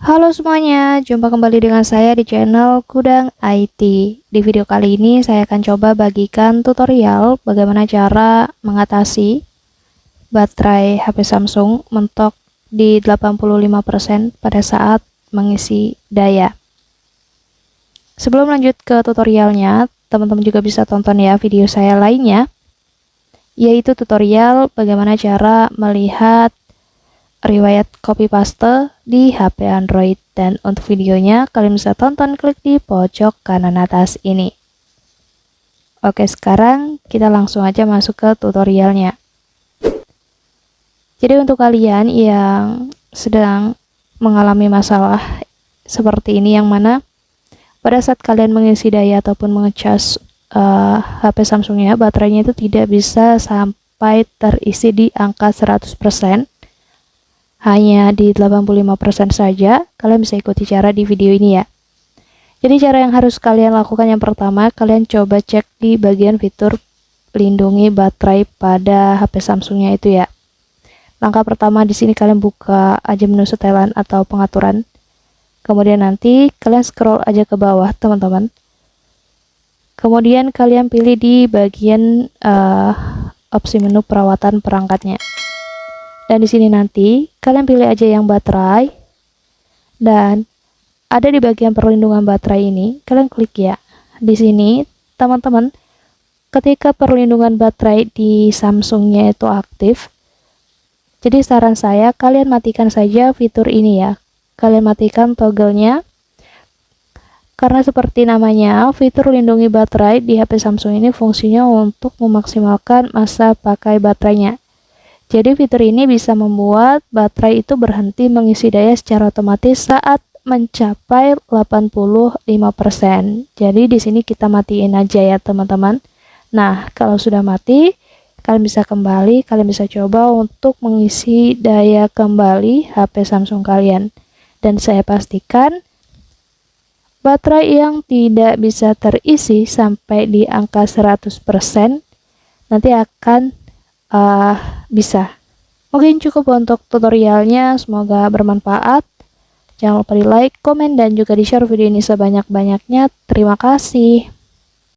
Halo semuanya, jumpa kembali dengan saya di channel Kudang IT. Di video kali ini saya akan coba bagikan tutorial bagaimana cara mengatasi baterai HP Samsung mentok di 85% pada saat mengisi daya. Sebelum lanjut ke tutorialnya, teman-teman juga bisa tonton ya video saya lainnya, yaitu tutorial bagaimana cara melihat riwayat copy paste di HP Android, dan untuk videonya kalian bisa tonton klik di pojok kanan atas ini. Oke, sekarang kita langsung aja masuk ke tutorialnya. Jadi untuk kalian yang sedang mengalami masalah seperti ini, yang mana pada saat kalian mengisi daya ataupun mengecas HP Samsungnya, baterainya itu tidak bisa sampai terisi di angka 100%, hanya di 85% saja, kalian bisa ikuti cara di video ini ya. Jadi cara yang harus kalian lakukan yang pertama, kalian coba cek di bagian fitur lindungi baterai pada HP Samsungnya itu ya. Langkah pertama di sini kalian buka aja menu setelan atau pengaturan. Kemudian nanti kalian scroll aja ke bawah teman-teman. Kemudian kalian pilih di bagian opsi menu perawatan perangkatnya. Dan di sini nanti kalian pilih aja yang baterai, dan ada di bagian perlindungan baterai ini kalian klik ya. Di sini teman-teman, ketika perlindungan baterai di Samsungnya itu aktif, jadi saran saya kalian matikan saja fitur ini ya. Kalian matikan toggle-nya, karena seperti namanya, fitur lindungi baterai di HP Samsung ini fungsinya untuk memaksimalkan masa pakai baterainya. Jadi fitur ini bisa membuat baterai itu berhenti mengisi daya secara otomatis saat mencapai 85%. Jadi di sini kita matiin aja ya teman-teman. Nah, kalau sudah mati, kalian bisa kembali, kalian bisa coba untuk mengisi daya kembali HP Samsung kalian. Dan saya pastikan baterai yang tidak bisa terisi sampai di angka 100% nanti akan bisa. Mungkin cukup untuk tutorialnya, semoga bermanfaat. Jangan lupa di like, komen, dan juga di share video ini sebanyak-banyaknya. Terima kasih.